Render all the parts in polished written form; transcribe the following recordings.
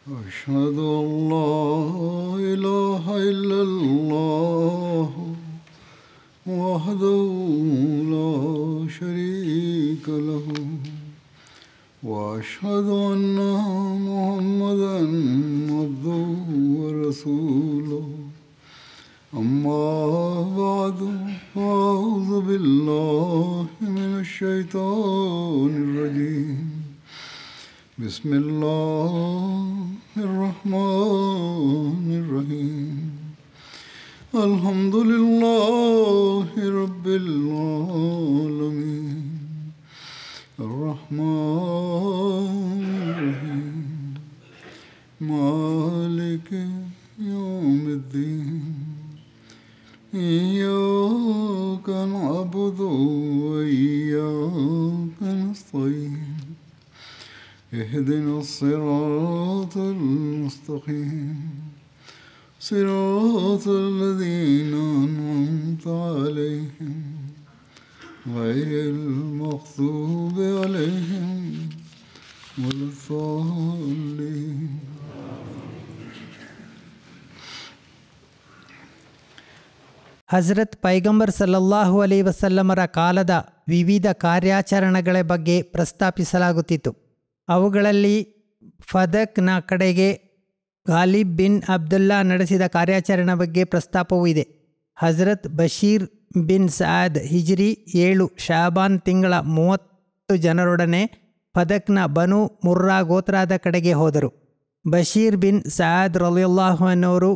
أشهد أن لا إله إلا الله وحده لا شريك له وأشهد أن محمدا عبده ورسوله أما بعد فأعوذ بالله من الشيطان الرجيم بسم الله الرحمن الرحيم الحمد لله رب العالمين الرحمن الرحيم مالك يوم الدين إياك نعبد وإياك نستعين اهدنا الصراط المستقيم صراط الذين أنعمت عليهم غير المغضوب عليهم ولا الضالين. ಹಜರತ್ ಪೈಗಂಬರ್ ಸಲ್ಲಲ್ಲಾಹು ಅಲೈಹಿ ವಸಲ್ಲಮರ ಕಾಲದ ವಿವಿಧ ಕಾರ್ಯಾಚರಣೆಗಳ ಬಗ್ಗೆ ಪ್ರಸ್ತಾಪಿಸಲಾಗುತ್ತಿತ್ತು. ಅವುಗಳಲ್ಲಿ ಫದಕ್ನ ಕಡೆಗೆ ಗಾಲಿಬ್ ಬಿನ್ ಅಬ್ದುಲ್ಲಾ ನಡೆಸಿದ ಕಾರ್ಯಾಚರಣೆ ಬಗ್ಗೆ ಪ್ರಸ್ತಾಪವೂ ಇದೆ. ಹಜರತ್ ಬಶೀರ್ ಬಿನ್ ಸಾದ್ ಹಿಜ್ರಿ 7 ಶಾಬಾನ್ ತಿಂಗಳ 30 ಜನರೊಡನೆ ಫದಕ್ನ ಬನು ಮುರ್ರಾ ಗೋತ್ರದ ಕಡೆಗೆ ಹೋದರು. ಬಶೀರ್ ಬಿನ್ ಸಾದ್ ರಲಿಯಲ್ಲಾಹು ಅನ್ನೋರು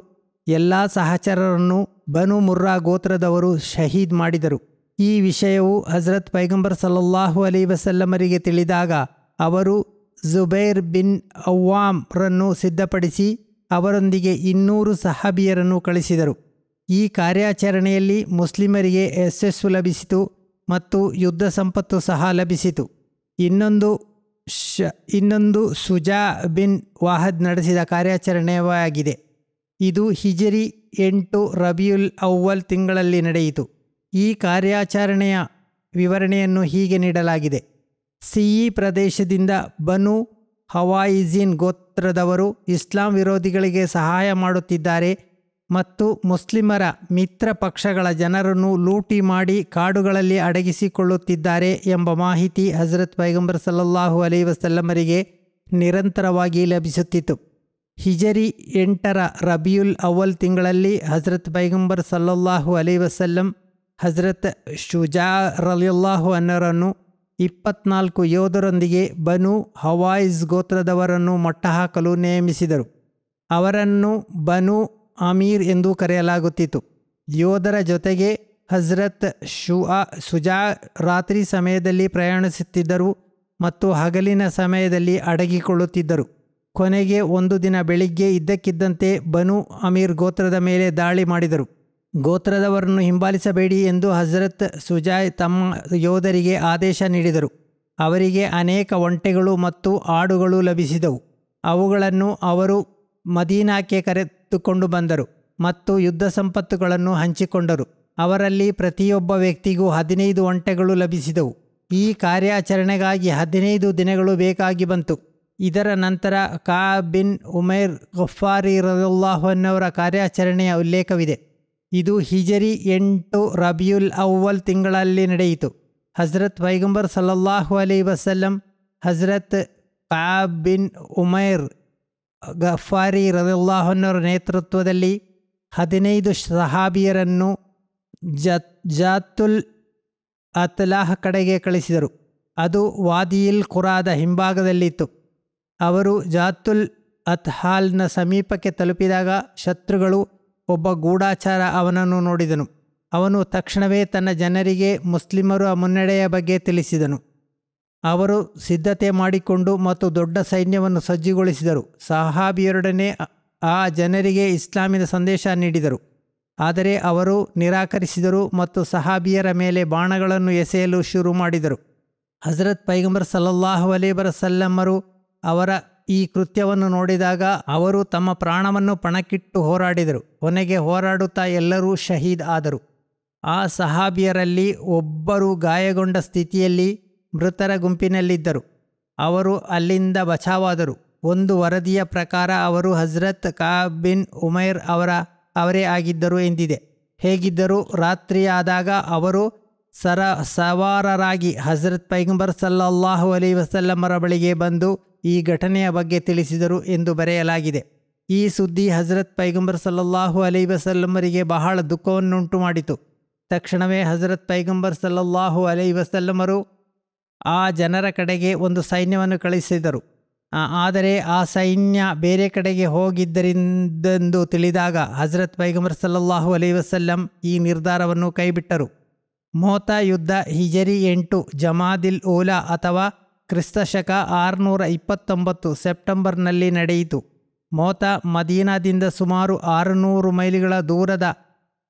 ಎಲ್ಲ ಸಹಚರರನ್ನು ಬನು ಮುರ್ರಾ ಗೋತ್ರದವರು ಶಹೀದ್ ಮಾಡಿದರು. ಈ ವಿಷಯವು ಹಜರತ್ ಪೈಗಂಬರ್ ಸಲ್ಲಲ್ಲಾಹು ಅಲೈಹಿ ವಸಲ್ಲಮರಿಗೆ ತಿಳಿದಾಗ ಅವರು ಜುಬೈರ್ ಬಿನ್ ಅವ್ವಾಮ್ ರನ್ನು ಸಿದ್ಧಪಡಿಸಿ ಅವರೊಂದಿಗೆ 200 ಸಹಾಬಿಯರನ್ನು ಕಳಿಸಿದರು. ಈ ಕಾರ್ಯಾಚರಣೆಯಲ್ಲಿ ಮುಸ್ಲಿಮರಿಗೆ ಯಶಸ್ಸು ಲಭಿಸಿತು ಮತ್ತು ಯುದ್ಧ ಸಂಪತ್ತು ಸಹ ಲಭಿಸಿತು. ಇನ್ನೊಂದು ಸುಜಾ ಬಿನ್ ವಾಹದ್ ನಡೆಸಿದ ಕಾರ್ಯಾಚರಣೆಯಾಗಿದೆ. ಇದು ಹಿಜರಿ 8 ರಬಿಯುಲ್ ಅವ್ವಲ್ ತಿಂಗಳಲ್ಲಿ ನಡೆಯಿತು. ಈ ಕಾರ್ಯಾಚರಣೆಯ ವಿವರಣೆಯನ್ನು ಹೀಗೆ ನೀಡಲಾಗಿದೆ. ಸಿಯಿ ಪ್ರದೇಶದಿಂದ ಬನು ಹವಾಯಿಜಿನ್ ಗೋತ್ರದವರು ಇಸ್ಲಾಂ ವಿರೋಧಿಗಳಿಗೆ ಸಹಾಯ ಮಾಡುತ್ತಿದ್ದಾರೆ ಮತ್ತು ಮುಸ್ಲಿಮರ ಮಿತ್ರ ಪಕ್ಷಗಳ ಜನರನ್ನು ಲೂಟಿ ಮಾಡಿ ಕಾಡುಗಳಲ್ಲಿ ಅಡಗಿಸಿಕೊಳ್ಳುತ್ತಿದ್ದಾರೆ ಎಂಬ ಮಾಹಿತಿ ಹಜರತ್ ಪೈಗಂಬರ್ ಸಲ್ಲಲ್ಲಾಹು ಅಲೈಹಿ ವಸಲ್ಲಮರಿಗೆ ನಿರಂತರವಾಗಿ ಲಭಿಸುತ್ತಿತ್ತು. ಹಿಜರಿ 8 ರಬಿಯುಲ್ ಅವ್ವಲ್ ತಿಂಗಳಲ್ಲಿ ಹಜರತ್ ಪೈಗಂಬರ್ ಸಲ್ಲಲ್ಲಾಹು ಅಲೈಹಿ ವಸಲ್ಲಂ ಹಜರತ್ ಶುಜಾ ರಲಿಯಲ್ಲಾಹು ಅನ್ನರನ್ನು 24 ಯೋಧರೊಂದಿಗೆ ಬನು ಹವಾಯಿಜ್ ಗೋತ್ರದವರನ್ನು ಮಟ್ಟಹಾಕಲು ನೇಮಿಸಿದರು. ಅವರನ್ನು ಬನು ಅಮೀರ್ ಎಂದು ಕರೆಯಲಾಗುತ್ತಿತ್ತು. ಯೋಧರ ಜೊತೆಗೆ ಹಜರತ್ ಸುಜಾ ರಾತ್ರಿ ಸಮಯದಲ್ಲಿ ಪ್ರಯಾಣಿಸುತ್ತಿದ್ದರು ಮತ್ತು ಹಗಲಿನ ಸಮಯದಲ್ಲಿ ಅಡಗಿಕೊಳ್ಳುತ್ತಿದ್ದರು. ಕೊನೆಗೆ ಒಂದು ದಿನ ಬೆಳಿಗ್ಗೆ ಇದ್ದಕ್ಕಿದ್ದಂತೆ ಬನು ಅಮೀರ್ ಗೋತ್ರದ ಮೇಲೆ ದಾಳಿ ಮಾಡಿದರು. ಗೋತ್ರದವರನ್ನು ಹಿಂಬಾಲಿಸಬೇಡಿ ಎಂದು ಹಜರತ್ ಸುಜಾಯ್ ತಮ್ಮ ಯೋಧರಿಗೆ ಆದೇಶ ನೀಡಿದರು. ಅವರಿಗೆ ಅನೇಕ ಒಂಟೆಗಳು ಮತ್ತು ಆಡುಗಳು ಲಭಿಸಿದವು. ಅವುಗಳನ್ನು ಅವರು ಮದೀನಾಕ್ಕೆ ಕರೆದುಕೊಂಡು ಬಂದರು ಮತ್ತು ಯುದ್ಧ ಸಂಪತ್ತುಗಳನ್ನು ಹಂಚಿಕೊಂಡರು. ಅವರಲ್ಲಿ ಪ್ರತಿಯೊಬ್ಬ ವ್ಯಕ್ತಿಗೂ 15 ಒಂಟೆಗಳು ಲಭಿಸಿದವು. ಈ ಕಾರ್ಯಾಚರಣೆಗಾಗಿ 15 ದಿನಗಳು ಬೇಕಾಗಿ ಬಂತು. ಇದರ ನಂತರ ಕಾಬ್ ಬಿನ್ ಉಮೈರ್ ಗಫಾರಿ ರಲಿಯಲ್ಲಾಹು ಅನ್ನವರ ಕಾರ್ಯಾಚರಣೆಯ ಉಲ್ಲೇಖವಿದೆ. ಇದು ಹಿಜರಿ 8 ರಬಿಯುಲ್ ಅವ್ವಲ್ ತಿಂಗಳಲ್ಲಿ ನಡೆಯಿತು. ಹಜರತ್ ಪೈಗಂಬರ್ ಸಲ್ಲಲ್ಲಾಹು ಅಲೈಹಿ ವಸಲ್ಲಂ ಹಜರತ್ ಕಾಬ್ ಬಿನ್ ಉಮೈರ್ ಗಫಾರಿ ರಲಿಯಲ್ಲಾಹು ಅನ್ನವರ ನೇತೃತ್ವದಲ್ಲಿ 15 ಸಹಾಬಿಯರನ್ನು ಜಾತುಲ್ ಅತ್ಲಾಹ್ ಕಡೆಗೆ ಕಳಿಸಿದರು. ಅದು ವಾದಿಯಿಲ್ ಖುರಾದ ಹಿಂಭಾಗದಲ್ಲಿತ್ತು. ಅವರು ಜಾತುಲ್ ಅತ್ಹಾಲ್ನ ಸಮೀಪಕ್ಕೆ ತಲುಪಿದಾಗ ಶತ್ರುಗಳು ಒಬ್ಬ ಗೂಢಾಚಾರ ಅವನನ್ನು ನೋಡಿದನು. ಅವನು ತಕ್ಷಣವೇ ತನ್ನ ಜನರಿಗೆ ಮುಸ್ಲಿಮರ ಮುನ್ನಡೆಯ ಬಗ್ಗೆ ತಿಳಿಸಿದನು. ಅವರು ಸಿದ್ಧತೆ ಮಾಡಿಕೊಂಡು ಮತ್ತು ದೊಡ್ಡ ಸೈನ್ಯವನ್ನು ಸಜ್ಜುಗೊಳಿಸಿದರು. ಸಹಾಬಿಯರೊಡನೆ ಆ ಜನರಿಗೆ ಇಸ್ಲಾಮಿನ ಸಂದೇಶ ನೀಡಿದರು. ಆದರೆ ಅವರು ನಿರಾಕರಿಸಿದರು ಮತ್ತು ಸಹಾಬಿಯರ ಮೇಲೆ ಬಾಣಗಳನ್ನು ಎಸೆಯಲು ಶುರು ಮಾಡಿದರು. ಹಜರತ್ ಪೈಗಂಬರ್ ಸಲ್ಲಲ್ಲಾಹು ಅಲೈಹಿ ವಸಲ್ಲಮರು ಅವರ ಈ ಕೃತ್ಯವನ್ನು ನೋಡಿದಾಗ ಅವರು ತಮ್ಮ ಪ್ರಾಣವನ್ನು ಪಣಕ್ಕಿಟ್ಟು ಹೋರಾಡಿದರು. ಕೊನೆಗೆ ಹೋರಾಡುತ್ತಾ ಎಲ್ಲರೂ ಶಹೀದ್ ಆದರು. ಆ ಸಹಾಬಿಯರಲ್ಲಿ ಒಬ್ಬರು ಗಾಯಗೊಂಡ ಸ್ಥಿತಿಯಲ್ಲಿ ಮೃತರ ಗುಂಪಿನಲ್ಲಿದ್ದರು. ಅವರು ಅಲ್ಲಿಂದ ಬಚಾವಾದರು. ಒಂದು ವರದಿಯ ಪ್ರಕಾರ ಅವರು ಹಜ್ರತ್ ಕಅಬ್ ಬಿನ್ ಉಮೈರ್ ಅವರೇ ಆಗಿದ್ದರು ಎಂದಿದೆ. ಹೇಗಿದ್ದರೂ ರಾತ್ರಿಯಾದಾಗ ಅವರು ಸವಾರರಾಗಿ ಹಜ್ರತ್ ಪೈಗಂಬರ್ ಸಲ್ಲಲ್ಲಾಹು ಅಲೈಹಿ ವಸಲ್ಲಮರ ಬಳಿಗೆ ಬಂದು ಈ ಘಟನೆಯ ಬಗ್ಗೆ ತಿಳಿಸಿದರು ಎಂದು ಬರೆಯಲಾಗಿದೆ. ಈ ಸುದ್ದಿ ಹಜ್ರತ್ ಪೈಗಂಬರ್ ಸಲ್ಲಲ್ಲಾಹು ಅಲೈಹಿ ವಸಲ್ಲಮರಿಗೆ ಬಹಳ ದುಃಖವನ್ನುಂಟು ಮಾಡಿತು. ತಕ್ಷಣವೇ ಹಜ್ರತ್ ಪೈಗಂಬರ್ ಸಲ್ಲಲ್ಲಾಹು ಅಲೈಹಿ ವಸಲ್ಲಮರು ಆ ಜನರ ಕಡೆಗೆ ಒಂದು ಸೈನ್ಯವನ್ನು ಕಳಿಸಿದರು. ಆದರೆ ಆ ಸೈನ್ಯ ಬೇರೆ ಕಡೆಗೆ ಹೋಗಿದ್ದರಿಂದೆಂದು ತಿಳಿದಾಗ ಹಜ್ರತ್ ಪೈಗಂಬರ್ ಸಲ್ಲಲ್ಲಾಹು ಅಲೈಹಿ ವಸಲ್ಲಂ ಈ ನಿರ್ಧಾರವನ್ನು ಕೈಬಿಟ್ಟರು. ಮೋತಾ ಯುದ್ಧ ಹಿಜರಿ 8 ಜಮಾದಿಲ್ ಊಲಾ ಅಥವಾ ಕ್ರಿಸ್ತಶಕ 629 ಸೆಪ್ಟೆಂಬರ್ನಲ್ಲಿ ನಡೆಯಿತು. ಮೋತಾ ಮದೀನಾದಿಂದ ಸುಮಾರು 600 ಮೈಲಿಗಳ ದೂರದ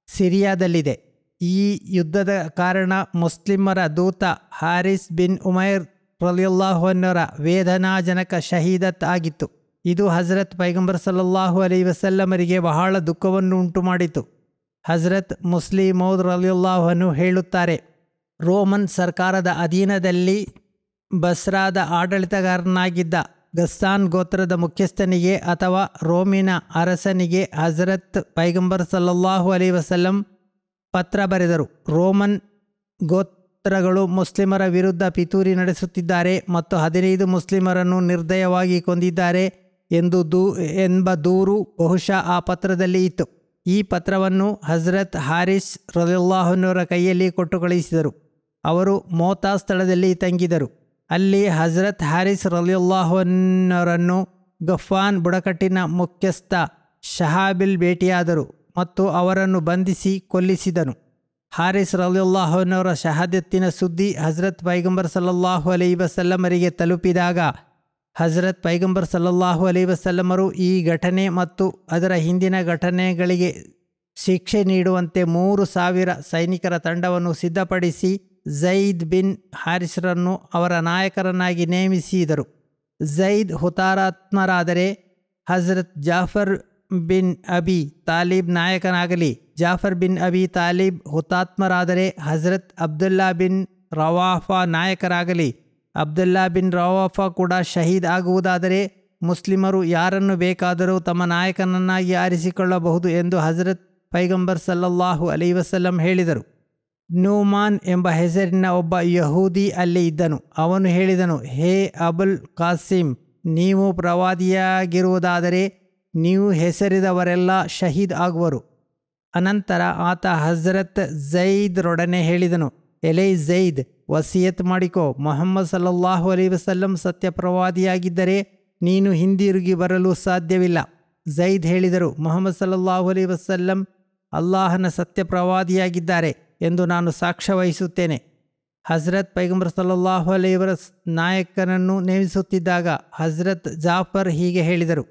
ಸಿರಿಯಾದಲ್ಲಿದೆ. ಈ ಯುದ್ಧದ ಕಾರಣ ಮುಸ್ಲಿಮರ ದೂತ ಹಾರಿಸ್ ಬಿನ್ ಉಮೈರ್ ರಲಿಯಲ್ಲಾಹು ಅನ್ಹರ ವೇದನಾಜನಕ ಶಹೀದತ್ ಆಗಿತ್ತು. ಇದು ಹಜ್ರತ್ ಪೈಗಂಬರ್ ಸಲ್ಲಲ್ಲಾಹು ಅಲೈಹಿ ವಸಲ್ಲಮರಿಗೆ ಬಹಳ ದುಃಖವನ್ನು ಉಂಟು ಮಾಡಿತು. ಹಜ್ರತ್ ಮುಸ್ಲಿಮೌದ್ ರಲಿಯಲ್ಲಾಹು ಅನ್ಹು ಹೇಳುತ್ತಾರೆ, ರೋಮನ್ ಸರ್ಕಾರದ ಅಧೀನದಲ್ಲಿ ಬಸ್ರಾದ ಆಡಳಿತಗಾರನಾಗಿದ್ದ ಗಸ್ಸಾನ್ ಗೋತ್ರದ ಮುಖ್ಯಸ್ಥನಿಗೆ ಅಥವಾ ರೋಮಿನ ಅರಸನಿಗೆ ಹಜ್ರತ್ ಪೈಗಂಬರ್ ಸಲ್ಲಲ್ಲಾಹು ಅಲೈಹಿ ವಸಲ್ಲಂ ಪತ್ರ ಬರೆದರು. ರೋಮನ್ ಗೋತ್ರಗಳು ಮುಸ್ಲಿಮರ ವಿರುದ್ಧ ಪಿತೂರಿ ನಡೆಸುತ್ತಿದ್ದಾರೆ ಮತ್ತು 15 ಮುಸ್ಲಿಮರನ್ನು ನಿರ್ದಯವಾಗಿ ಕೊಂದಿದ್ದಾರೆ ಎಂಬ ದೂರು ಬಹುಶಃ ಆ ಪತ್ರದಲ್ಲಿ ಇತ್ತು. ಈ ಪತ್ರವನ್ನು ಹಜ್ರತ್ ಹಾರಿಸ್ ರಲಿಯಲ್ಲಾಹು ಅನ್ಹರ ಕೈಯಲ್ಲಿ ಕೊಟ್ಟು ಕಳುಹಿಸಿದರು. ಅವರು ಮೋತಾ ಸ್ಥಳದಲ್ಲಿ ತಂಗಿದರು. ಅಲ್ಲಿ ಹಜ್ರತ್ ಹಾರಿಸ್ ರಲಿಯಲ್ಲಾಹು ಅನ್ಹರನ್ನು ಗಫ್ವಾನ್ ಬುಡಕಟ್ಟಿನ ಮುಖ್ಯಸ್ಥ ಶಹಾಬಿಲ್ ಭೇಟಿಯಾದರು ಮತ್ತು ಅವರನ್ನು ಬಂಧಿಸಿ ಕೊಲ್ಲಿಸಿದನು. ಹಾರಿಸ್ ರಲಿಯಲ್ಲಾಹು ಅನ್ಹರ ಶಹಾದತ್ತಿನ ಸುದ್ದಿ ಹಜ್ರತ್ ಪೈಗಂಬರ್ ಸಲ್ಲಲ್ಲಾಹು ಅಲೈಹಿ ವಸಲ್ಲಮರಿಗೆ ತಲುಪಿದಾಗ ಹಜ್ರತ್ ಪೈಗಂಬರ್ ಸಲ್ಲಲ್ಲಾಹು ಅಲೈಹಿ ವಸಲ್ಲಮರು ಈ ಘಟನೆ ಮತ್ತು ಅದರ ಹಿಂದಿನ ಘಟನೆಗಳಿಗೆ ಶಿಕ್ಷೆ ನೀಡುವಂತೆ 3,000 ಸೈನಿಕರ ತಂಡವನ್ನು ಸಿದ್ಧಪಡಿಸಿ ಝೈದ್ ಬಿನ್ ಹಾರಿಸ್ರನ್ನು ಅವರ ನಾಯಕರನ್ನಾಗಿ ನೇಮಿಸಿದರು. Zaid ಹುತಾತ್ಮರಾದರೆ ಹಜ್ರತ್ Jafar bin ಅಬಿ Talib ನಾಯಕನಾಗಲಿ. Jafar bin ಅಬಿ Talib ಹುತಾತ್ಮರಾದರೆ ಹಜ್ರತ್ Abdullah bin ರವಾಫಾ ನಾಯಕರಾಗಲಿ. Abdullah bin ರವಾಫಾ ಕೂಡ ಶಹೀದ್ ಆಗುವುದಾದರೆ ಮುಸ್ಲಿಮರು ಯಾರನ್ನು ಬೇಕಾದರೂ ತಮ್ಮ ನಾಯಕನನ್ನಾಗಿ ಆರಿಸಿಕೊಳ್ಳಬಹುದು ಎಂದು ಹಜ್ರತ್ ಪೈಗಂಬರ್ ಸಲ್ಲಲ್ಲಾಹು ಅಲೈಹಿ ವಸಲ್ಲಂ ಹೇಳಿದರು. ನೂಮಾನ್ ಎಂಬ ಹೆಸರಿನ ಒಬ್ಬ ಯಹೂದಿ ಅಲ್ಲಿ ಇದ್ದನು. ಅವನು ಹೇಳಿದನು, ಹೇ ಅಬುಲ್ ಕಾಸಿಂ, ನೀವು ಪ್ರವಾದಿಯಾಗಿರುವುದಾದರೆ ನೀವು ಹೆಸರಿದವರೆಲ್ಲ ಶಹೀದ್ ಆಗುವರು. ಅನಂತರ ಆತ ಹಜ್ರತ್ ಝೈದ್ರೊಡನೆ ಹೇಳಿದನು, ಎಲೈ ಝೈದ್, ವಸಿಯತ್ ಮಾಡಿಕೋ, ಮೊಹಮ್ಮದ್ ಸಲ್ಲಲ್ಲಾಹು ಅಲೈಹಿ ವಸಲ್ಲಂ ಸತ್ಯ ಪ್ರವಾದಿಯಾಗಿದ್ದರೆ ನೀನು ಹಿಂದಿರುಗಿ ಬರಲು ಸಾಧ್ಯವಿಲ್ಲ. ಝೈದ್ ಹೇಳಿದರು, ಮೊಹಮ್ಮದ್ ಸಲ್ಲಲ್ಲಾಹು ಅಲೈಹಿ ವಸಲ್ಲಂ ಅಲ್ಲಾಹನ ಸತ್ಯ ಪ್ರವಾದಿಯಾಗಿದ್ದಾರೆ ಎಂದು ನಾನು ಸಾಕ್ಷ್ಯ ವಹಿಸುತ್ತೇನೆ. ಹಜ್ರತ್ ಪೈಗಂಬರ್ ಸಲ್ಲಲ್ಲಾಹು ಅಲೈಹಿ ನಾಯಕನನ್ನು ನೇಮಿಸುತ್ತಿದ್ದಾಗ ಹಜ್ರತ್ ಜಾಫರ್ ಹೀಗೆ ಹೇಳಿದರು,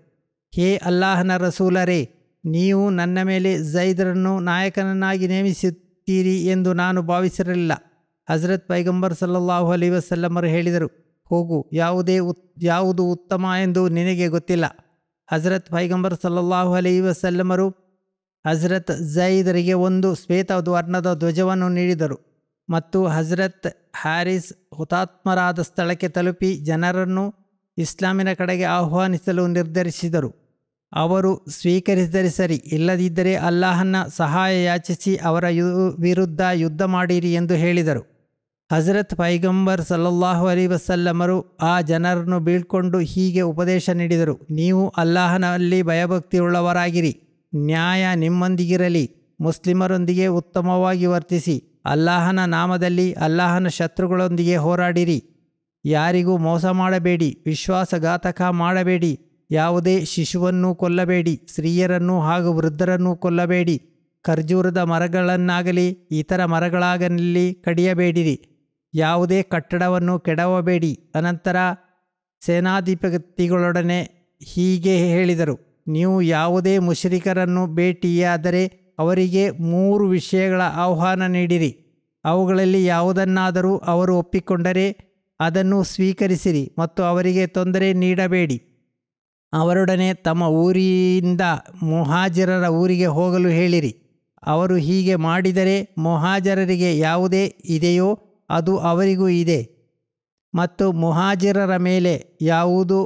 ಹೇ ಅಲ್ಲಾಹನ ರಸೂಲರೇ, ನೀವು ನನ್ನ ಮೇಲೆ ಝೈದ್ರನ್ನು ನಾಯಕನನ್ನಾಗಿ ನೇಮಿಸುತ್ತೀರಿ ಎಂದು ನಾನು ಭಾವಿಸಿರಲಿಲ್ಲ. ಹಜ್ರತ್ ಪೈಗಂಬರ್ ಸಲ್ಲಲ್ಲಾಹು ಅಲೈಹಿ ವಸಲ್ಲಮರು ಹೇಳಿದರು, ಹೋಗು, ಯಾವುದು ಉತ್ತಮ ಎಂದು ನಿನಗೆ ಗೊತ್ತಿಲ್ಲ. ಹಜ್ರತ್ ಪೈಗಂಬರ್ ಸಲ್ಲಲ್ಲಾಹು ಅಲೈಹಿ ವಸಲ್ಲಮರು ಹಜ್ರತ್ ಝೈದರಿಗೆ ಒಂದು ಶ್ವೇತವರ್ಣದ ಧ್ವಜವನ್ನು ನೀಡಿದರು ಮತ್ತು ಹಜ್ರತ್ ಹಾರಿಸ್ ಹುತಾತ್ಮರಾದ ಸ್ಥಳಕ್ಕೆ ತಲುಪಿ ಜನರನ್ನು ಇಸ್ಲಾಮಿನ ಕಡೆಗೆ ಆಹ್ವಾನಿಸಲು ನಿರ್ಧರಿಸಿದರು. ಅವರು ಸ್ವೀಕರಿಸಿದರೆ ಸರಿ, ಇಲ್ಲದಿದ್ದರೆ ಅಲ್ಲಾಹನ ಸಹಾಯ ಯಾಚಿಸಿ ಅವರ ವಿರುದ್ಧ ಯುದ್ಧ ಮಾಡಿರಿ ಎಂದು ಹೇಳಿದರು. ಹಜ್ರತ್ ಪೈಗಂಬರ್ ಸಲ್ಲಲ್ಲಾಹು ಅಲೈಹಿ ವಸಲ್ಲಮರು ಆ ಜನರನ್ನು ಬೀಳ್ಕೊಂಡು ಹೀಗೆ ಉಪದೇಶ ನೀಡಿದರು, ನೀವು ಅಲ್ಲಾಹನಲ್ಲಿ ಭಯಭಕ್ತಿಯುಳ್ಳವರಾಗಿರಿ, ನ್ಯಾಯ ನಿಮ್ಮೊಂದಿಗಿರಲಿ, ಮುಸ್ಲಿಮರೊಂದಿಗೆ ಉತ್ತಮವಾಗಿ ವರ್ತಿಸಿ, ಅಲ್ಲಾಹನ ನಾಮದಲ್ಲಿ ಅಲ್ಲಾಹನ ಶತ್ರುಗಳೊಂದಿಗೆ ಹೋರಾಡಿರಿ, ಯಾರಿಗೂ ಮೋಸ ಮಾಡಬೇಡಿ, ವಿಶ್ವಾಸಘಾತಕ ಮಾಡಬೇಡಿ, ಯಾವುದೇ ಶಿಶುವನ್ನು ಕೊಲ್ಲಬೇಡಿ, ಸ್ತ್ರೀಯರನ್ನು ಹಾಗೂ ವೃದ್ಧರನ್ನು ಕೊಲ್ಲಬೇಡಿ, ಖರ್ಜೂರದ ಮರಗಳನ್ನಾಗಲಿ ಇತರ ಮರಗಳಾಗಲಿ ಕಡಿಯಬೇಡಿರಿ, ಯಾವುದೇ ಕಟ್ಟಡವನ್ನು ಕೆಡವಬೇಡಿ. ಅನಂತರ ಸೇನಾಧಿಪತಿಗಳೊಡನೆ ಹೀಗೆ ಹೇಳಿದರು, ನೀವು ಯಾವುದೇ ಮುಶ್ರಿಕರನ್ನು ಭೇಟಿಯಾದರೆ ಅವರಿಗೆ 3 ವಿಷಯಗಳ ಆಹ್ವಾನ ನೀಡಿರಿ. ಅವುಗಳಲ್ಲಿ ಯಾವುದನ್ನಾದರೂ ಅವರು ಒಪ್ಪಿಕೊಂಡರೆ ಅದನ್ನು ಸ್ವೀಕರಿಸಿರಿ ಮತ್ತು ಅವರಿಗೆ ತೊಂದರೆ ನೀಡಬೇಡಿ. ಅವರೊಡನೆ ತಮ್ಮ ಊರಿಂದ ಮುಹಾಜಿರರ ಊರಿಗೆ ಹೋಗಲು ಹೇಳಿರಿ. ಅವರು ಹೀಗೆ ಮಾಡಿದರೆ ಮುಹಾಜಿರರಿಗೆ ಯಾವುದೇ ಇದೆಯೋ ಅದು ಅವರಿಗೂ ಇದೆ ಮತ್ತು ಮುಹಾಜಿರರ ಮೇಲೆ ಯಾವುದು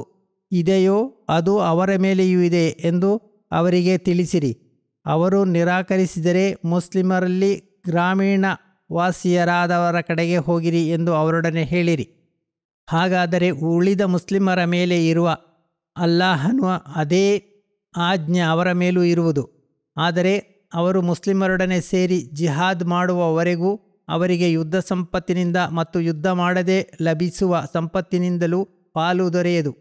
ಇದೆಯೋ ಅದು ಅವರ ಮೇಲೆಯೂ ಇದೆ ಎಂದು ಅವರಿಗೆ ತಿಳಿಸಿರಿ. ಅವರು ನಿರಾಕರಿಸಿದರೆ ಮುಸ್ಲಿಮರಲ್ಲಿ ಗ್ರಾಮೀಣ ವಾಸಿಯರಾದವರ ಕಡೆಗೆ ಹೋಗಿರಿ ಎಂದು ಅವರೊಡನೆ ಹೇಳಿರಿ. ಹಾಗಾದರೆ ಉಳಿದ ಮುಸ್ಲಿಮರ ಮೇಲೆ ಇರುವ ಅಲ್ಲಾಹನು ಅದೇ ಆಜ್ಞೆ ಅವರ ಮೇಲೂ ಇರುವುದು. ಆದರೆ ಅವರು ಮುಸ್ಲಿಮರೊಡನೆ ಸೇರಿ ಜಿಹಾದ್ ಮಾಡುವವರೆಗೂ ಅವರಿಗೆ ಯುದ್ಧ ಸಂಪತ್ತಿನಿಂದ ಮತ್ತು ಯುದ್ಧ ಮಾಡದೆ ಲಭಿಸುವ ಸಂಪತ್ತಿನಿಂದಲೂ ಪಾಲು ದೊರೆಯದು.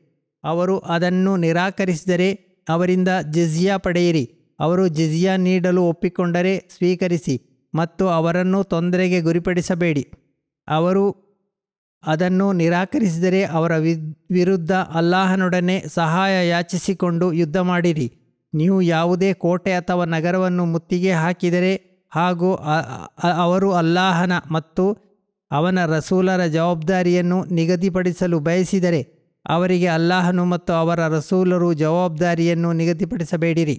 ಅವರು ಅದನ್ನು ನಿರಾಕರಿಸಿದರೆ ಅವರಿಂದ ಜಿಜಿಯಾ ಪಡೆಯಿರಿ. ಅವರು ಜಿಜಿಯಾ ನೀಡಲು ಒಪ್ಪಿಕೊಂಡರೆ ಸ್ವೀಕರಿಸಿ ಮತ್ತು ಅವರನ್ನು ತೊಂದರೆಗೆ ಗುರಿಪಡಿಸಬೇಡಿ. ಅವರು ಅದನ್ನು ನಿರಾಕರಿಸಿದರೆ ಅವರ ವಿರುದ್ಧ ಅಲ್ಲಾಹನೊಡನೆ ಸಹಾಯ ಯಾಚಿಸಿಕೊಂಡು ಯುದ್ಧ ಮಾಡಿರಿ. ನೀವು ಯಾವುದೇ ಕೋಟೆ ಅಥವಾ ನಗರವನ್ನು ಮುತ್ತಿಗೆ ಹಾಕಿದರೆ ಹಾಗೂ ಅವರು ಅಲ್ಲಾಹನ ಮತ್ತು ಅವನ ರಸೂಲರ ಜವಾಬ್ದಾರಿಯನ್ನು ನಿಗದಿಪಡಿಸಲು ಬಯಸಿದರೆ ಅವರಿಗೆ ಅಲ್ಲಾಹನು ಮತ್ತು ಅವರ ರಸೂಲರು ಜವಾಬ್ದಾರಿಯನ್ನು ನಿಗದಿಪಡಿಸಬೇಡಿರಿ.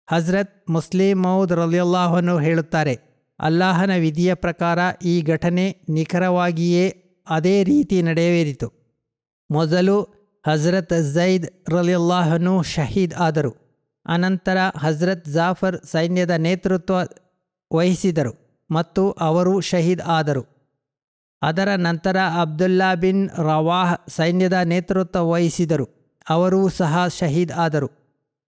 ಹಜ್ರತ್ ಮುಸ್ಲಿಮ್ ಮೌದ್ ರಲಿಯಲ್ಲಾಹು ಅನ್ಹು ಹೇಳುತ್ತಾರೆ, ಅಲ್ಲಾಹನ ವಿಧಿಯ ಪ್ರಕಾರ ಈ ಘಟನೆ ನಿಖರವಾಗಿಯೇ ಅದೇ ರೀತಿ ನಡೆವೇರಿತು. ಮೊದಲು ಹಜ್ರತ್ ಝೈದ್ ರಲಿಯಲ್ಲಾಹು ಅನ್ಹು ಶಹೀದ್ ಆದರು. ಅನಂತರ ಹಜ್ರತ್ ಜಾಫರ್ ಸೈನ್ಯದ ನೇತೃತ್ವ ವಹಿಸಿದರು ಮತ್ತು ಅವರು ಶಹೀದ್ ಆದರು. ಅದರ ನಂತರ ಅಬ್ದುಲ್ಲಾ ಬಿನ್ ರವಾಹ್ ಸೈನ್ಯದ ನೇತೃತ್ವ ವಹಿಸಿದರು. ಅವರೂ ಸಹ ಶಹೀದ್ ಆದರು.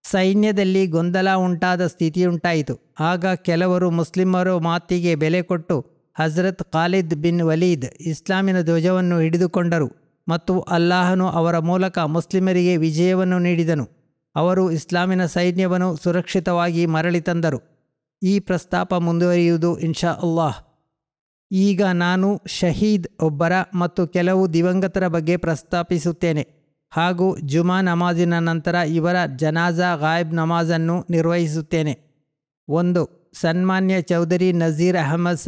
ಸೈನ್ಯದಲ್ಲಿ ಗೊಂದಲ ಉಂಟಾದ ಸ್ಥಿತಿಯುಂಟಾಯಿತು. ಆಗ ಕೆಲವರು ಮುಸ್ಲಿಮರು ಮಾತಿಗೆ ಬೆಲೆ ಕೊಟ್ಟು ಹಜ್ರತ್ ಖಾಲಿದ್ ಬಿನ್ ವಲೀದ್ ಇಸ್ಲಾಮಿನ ಧ್ವಜವನ್ನು ಹಿಡಿದುಕೊಂಡರು ಮತ್ತು ಅಲ್ಲಾಹನು ಅವರ ಮೂಲಕ ಮುಸ್ಲಿಮರಿಗೆ ವಿಜಯವನ್ನು ನೀಡಿದನು. ಅವರು ಇಸ್ಲಾಮಿನ ಸೈನ್ಯವನ್ನು ಸುರಕ್ಷಿತವಾಗಿ ಮರಳಿ ತಂದರು. ಈ ಪ್ರಸ್ತಾಪ ಮುಂದುವರಿಯುವುದು ಇನ್ಶಾ ಅಲ್ಲಾಹ್. ಈಗ ನಾನು ಶಹೀದ್ ಒಬ್ಬರ ಮತ್ತು ಕೆಲವು ದಿವಂಗತರ ಬಗ್ಗೆ ಪ್ರಸ್ತಾಪಿಸುತ್ತೇನೆ ಹಾಗೂ ಜುಮಾ ನಮಾಜಿನ ನಂತರ ಇವರ ಜನಾಜಾ ಗಾಯಬ್ ನಮಾಜನ್ನು ನಿರ್ವಹಿಸುತ್ತೇನೆ. 1. ಸನ್ಮಾನ್ಯ ಚೌಧರಿ ನಜೀರ್ ಅಹಮದ್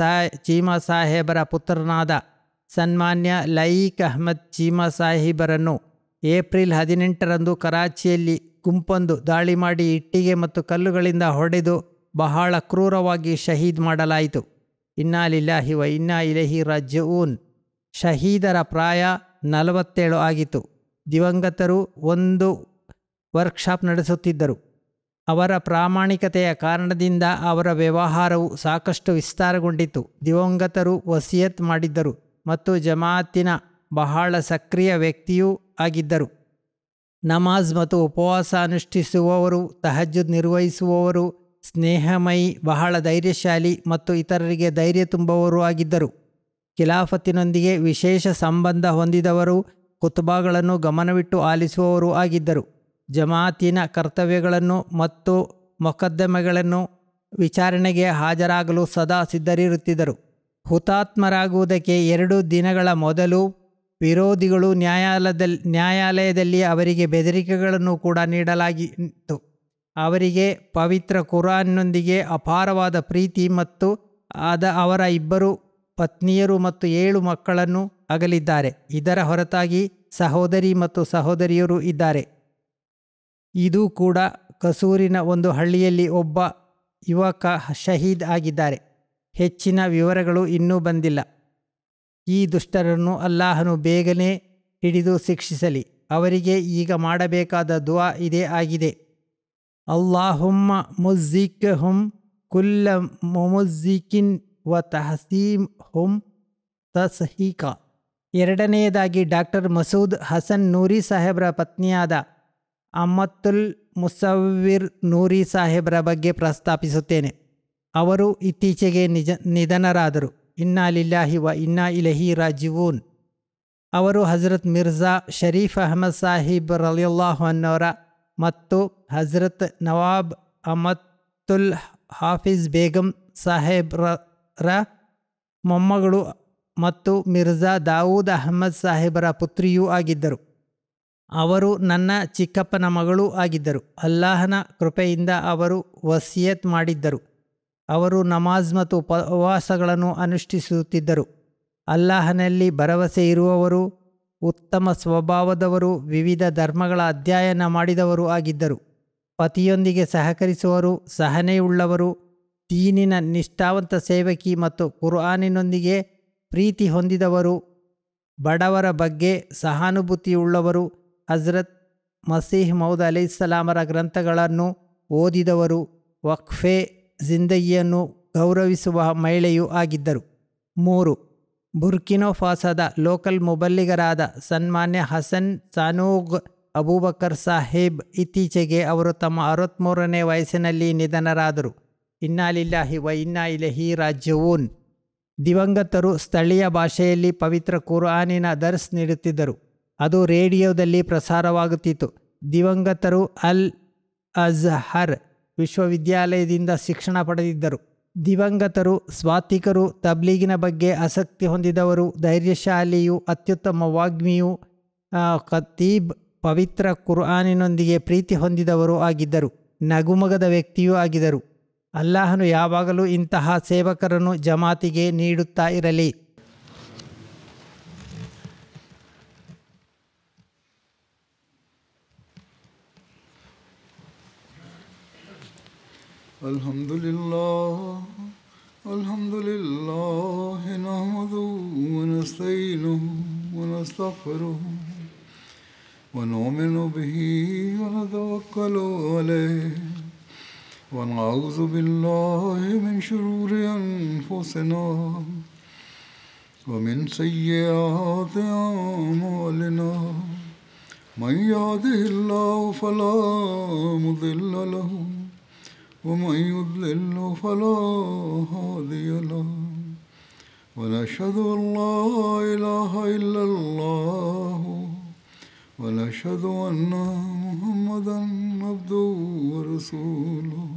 ಚೀಮಾ ಸಾಹೇಬರ ಪುತ್ರನಾದ ಸನ್ಮಾನ್ಯ ಲಯೀಕ್ ಅಹ್ಮದ್ ಚೀಮಾ ಸಾಹೇಬರನ್ನು ಏಪ್ರಿಲ್ 18ರಂದು ಕರಾಚಿಯಲ್ಲಿ ಗುಂಪೊಂದು ದಾಳಿ ಮಾಡಿ ಇಟ್ಟಿಗೆ ಮತ್ತು ಕಲ್ಲುಗಳಿಂದ ಹೊಡೆದು ಬಹಳ ಕ್ರೂರವಾಗಿ ಶಹೀದ್ ಮಾಡಲಾಯಿತು. ಇನ್ನಾ ಲಿಲ್ಲಾಹಿ ವ ಇನ್ನಾ ಇಲೈಹಿ ರಾಜಿಊನ್. ಶಹೀದರ ಪ್ರಾಯ 47 ಆಗಿತ್ತು. ದಿವಂಗತರು ಒಂದು ವರ್ಕ್ಶಾಪ್ ನಡೆಸುತ್ತಿದ್ದರು. ಅವರ ಪ್ರಾಮಾಣಿಕತೆಯ ಕಾರಣದಿಂದ ಅವರ ವ್ಯವಹಾರವು ಸಾಕಷ್ಟು ವಿಸ್ತಾರಗೊಂಡಿತು. ದಿವಂಗತರು ವಸಿಯತ್ ಮಾಡಿದ್ದರು ಮತ್ತು ಜಮಾತಿನ ಬಹಳ ಸಕ್ರಿಯ ವ್ಯಕ್ತಿಯೂ ಆಗಿದ್ದರು. ನಮಾಜ್ ಮತ್ತು ಉಪವಾಸ ಅನುಷ್ಠಿಸುವವರು, ತಹಜ್ಜುದ್ ನಿರ್ವಹಿಸುವವರು, ಸ್ನೇಹಮಯಿ, ಬಹಳ ಧೈರ್ಯಶಾಲಿ ಮತ್ತು ಇತರರಿಗೆ ಧೈರ್ಯ ತುಂಬುವವರು ಆಗಿದ್ದರು. ಖಿಲಾಫತಿನೊಂದಿಗೆ ವಿಶೇಷ ಸಂಬಂಧ ಹೊಂದಿದವರು, ಖುತ್ಬಾಗಳನ್ನು ಗಮನವಿಟ್ಟು ಆಲಿಸುವವರು ಆಗಿದ್ದರು. ಜಮಾತಿನ ಕರ್ತವ್ಯಗಳನ್ನು ಮತ್ತು ಮೊಕದ್ದಮೆಗಳನ್ನು ವಿಚಾರಣೆಗೆ ಹಾಜರಾಗಲು ಸದಾ ಸಿದ್ಧರಿರುತ್ತಿದ್ದರು. ಹುತಾತ್ಮರಾಗುವುದಕ್ಕೆ 2 ದಿನಗಳ ಮೊದಲು ವಿರೋಧಿಗಳು ನ್ಯಾಯಾಲಯದಲ್ಲಿ ಅವರಿಗೆ ಬೆದರಿಕೆಗಳನ್ನು ಕೂಡ ನೀಡಲಾಗಿತ್ತು. ಅವರಿಗೆ ಪವಿತ್ರ ಕುರಾನ್ನೊಂದಿಗೆ ಅಪಾರವಾದ ಪ್ರೀತಿ ಮತ್ತು ಅವರ 2 ಪತ್ನಿಯರು ಮತ್ತು 7 ಮಕ್ಕಳನ್ನು ಅಗಲಿದ್ದಾರೆ. ಇದರ ಹೊರತಾಗಿ ಸಹೋದರಿ ಮತ್ತು ಸಹೋದರಿಯರು ಇದ್ದಾರೆ. ಇದು ಕೂಡ ಕಸೂರಿನ ಒಂದು ಹಳ್ಳಿಯಲ್ಲಿ ಒಬ್ಬ ಯುವಕ ಶಹೀದ್ ಆಗಿದ್ದಾರೆ. ಹೆಚ್ಚಿನ ವಿವರಗಳು ಇನ್ನೂ ಬಂದಿಲ್ಲ. ಈ ದುಷ್ಟರನ್ನು ಅಲ್ಲಾಹನು ಬೇಗನೆ ಹಿಡಿದು ಶಿಕ್ಷಿಸಲಿ. ಅವರಿಗೆ ಈಗ ಮಾಡಬೇಕಾದ ದುಆ ಇದೇ ಆಗಿದೆ: ಅಲ್ಲಾಹುಮ್ಮ ಮುಜ್ಜಿಕ್ಹುಮ್ ಕುಲ್ಲ ಮುಜ್ಜಿಕಿನ್ ವ ತಹಸೀಮ್ ಹುಮ್ ತಸ್ಹೀಕ. ಎರಡನೆಯದಾಗಿ ಡಾಕ್ಟರ್ ಮಸೂದ್ ಹಸನ್ ನೂರಿ ಸಾಹೇಬ್ರ ಪತ್ನಿಯಾದ ಅಮ್ಮತ್ತುಲ್ ಮುಸವ್ವಿರ್ ನೂರಿ ಸಾಹೇಬ್ರ ಬಗ್ಗೆ ಪ್ರಸ್ತಾಪಿಸುತ್ತೇನೆ. ಅವರು ಇತ್ತೀಚೆಗೆ ನಿಧನರಾದರು. ಇನ್ನಾ ಲಿಲ್ಲಾಹಿ ವ ಇನ್ನಾ ಇಲೈಹಿ ರಾಜಿಊನ್. ಅವರು ಹಜರತ್ ಮಿರ್ಜಾ ಶರೀಫ್ ಅಹಮದ್ ಸಾಹಿಬ್ ರಲಿಯಲ್ಲಾಹು ಅನ್ಹವರ ಮತ್ತು ಹಜರತ್ ನವಾಬ್ ಅಮತ್ತುಲ್ ಹಾಫಿಜ್ ಬೇಗಂ ಸಾಹೇಬ್ರ ಮೊಮ್ಮಗಳು ಮತ್ತು ಮಿರ್ಜಾ ದಾವೂದ್ ಅಹಮದ್ ಸಾಹೇಬರ ಪುತ್ರಿಯೂ ಆಗಿದ್ದರು. ಅವರು ನನ್ನ ಚಿಕ್ಕಪ್ಪನ ಮಗಳೂ ಆಗಿದ್ದರು. ಅಲ್ಲಾಹನ ಕೃಪೆಯಿಂದ ಅವರು ವಸಿಯತ್ ಮಾಡಿದ್ದರು. ಅವರು ನಮಾಜ್ ಮತ್ತು ಉಪವಾಸಗಳನ್ನು ಅನುಷ್ಠಿಸುತ್ತಿದ್ದರು. ಅಲ್ಲಾಹನಲ್ಲಿ ಭರವಸೆ ಇರುವವರು, ಉತ್ತಮ ಸ್ವಭಾವದವರು, ವಿವಿಧ ಧರ್ಮಗಳ ಅಧ್ಯಯನ ಮಾಡಿದವರು ಆಗಿದ್ದರು. ಪತಿಯೊಂದಿಗೆ ಸಹಕರಿಸುವರು, ಸಹನೆಯುಳ್ಳವರು, ದೀನಿನ ನಿಷ್ಠಾವಂತ ಸೇವಕಿ ಮತ್ತು ಕುರ್ಆನಿನೊಂದಿಗೆ ಪ್ರೀತಿ ಹೊಂದಿದವರು, ಬಡವರ ಬಗ್ಗೆ ಸಹಾನುಭೂತಿಯುಳ್ಳವರು. ಹಜರತ್ ಮಸೀಹ್ ಮೌದ್ ಅಲೈಹಿಸ್ಸಲಾಮರ ಗ್ರಂಥಗಳನ್ನು ಓದಿದವರು, ವಕ್ಫೆ ಜಿಂದಗಿಯನ್ನು ಗೌರವಿಸುವ ಮಹಿಳೆಯೂ ಆಗಿದ್ದರು. 3. ಬುರ್ಕಿನೋ ಫಾಸದ ಲೋಕಲ್ ಮುಬಲ್ಲಿಗರಾದ ಸನ್ಮಾನ್ಯ ಹಸನ್ ಸಾನೂಗ್ ಅಬೂಬಕರ್ ಸಾಹೇಬ್ ಇತ್ತೀಚೆಗೆ ಅವರು ತಮ್ಮ 63ನೇ ವಯಸ್ಸಿನಲ್ಲಿ ನಿಧನರಾದರು. ಇನ್ನಾ ಲಿಲ್ಲಾಹಿ ವ ಇನ್ನಾ ಇಲೈಹಿ ರಾಜಿಊನ್. ದಿವಂಗತರು ಸ್ಥಳೀಯ ಭಾಷೆಯಲ್ಲಿ ಪವಿತ್ರ ಕುರ್ಆನಿನ ದರ್ಸ್ ನೀಡುತ್ತಿದ್ದರು. ಅದು ರೇಡಿಯೋದಲ್ಲಿ ಪ್ರಸಾರವಾಗುತ್ತಿತ್ತು. ದಿವಂಗತರು ಅಲ್ ಅಜ್ಹರ್ ವಿಶ್ವವಿದ್ಯಾಲಯದಿಂದ ಶಿಕ್ಷಣ ಪಡೆದಿದ್ದರು. ದಿವಂಗತರು ಸ್ವಾತಿಕರು, ತಬ್ಲೀಗಿನ ಬಗ್ಗೆ ಆಸಕ್ತಿ ಹೊಂದಿದವರು, ಧೈರ್ಯಶಾಲಿಯೂ ಅತ್ಯುತ್ತಮ ವಾಗ್ಮಿಯೂ, ಖತೀಬ್, ಪವಿತ್ರ ಕುರ್ಆನಿನೊಂದಿಗೆ ಪ್ರೀತಿ ಹೊಂದಿದವರು ಆಗಿದ್ದರು. ನಗುಮೊಗದ ವ್ಯಕ್ತಿಯೂ ಆಗಿದ್ದರು. ಅಲ್ಲಾಹನು ಯಾವಾಗಲೂ ಇಂತಹ ಸೇವಕರನ್ನು ಜಮಾತಿಗೆ ನೀಡುತ್ತಾ ಇರಲಿ. ಅಲ್ಹಮ್ದುಲಿಲ್ಲಾಹ್ ನಹ್ಮದುಹು ವ ನಸ್ತഈನುಹು ವ ನಸ್ತಗ್ಫಿರುಹು ವ ನು'ಮಿನು ಬಿಹಿ ವ ನತವಕ್ಕಲು ಅಲೈಹಿ ವ ನಅೂಜು ಬಿಲ್ಲಾಹಿ ಮಿನ್ ಶುರೂರಿ ಅನ್ಫುಸಿನಾ ವ ಮಿನ್ ಸಯ್ಯಿಆತಿ ಅಅಮಾಲಿನಾ ಮನ್ ಯಹ್ದಿಹಿಲ್ಲಾಹು ಫಲಾ ಮುದಿಲ್ಲ ಲಹು ومن يضلل فلا هادي له ونشهد أن لا إله إلا الله ونشهد أن محمدا عبده ورسوله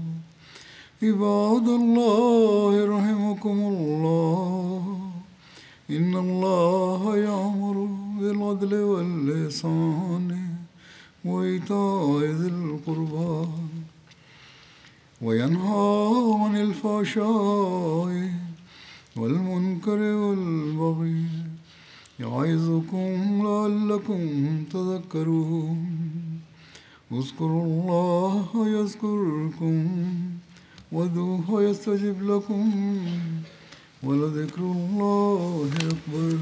عباد الله رحمكم الله إن الله يأمر بالعدل والإحسان وإيتاء ذي القربى وينهى عن الفحشاء والمنكر والبغي يعظكم لعلكم تذكرون اذكروا الله يذكركم وادعوه يستجب لكم ولذكر الله أكبر.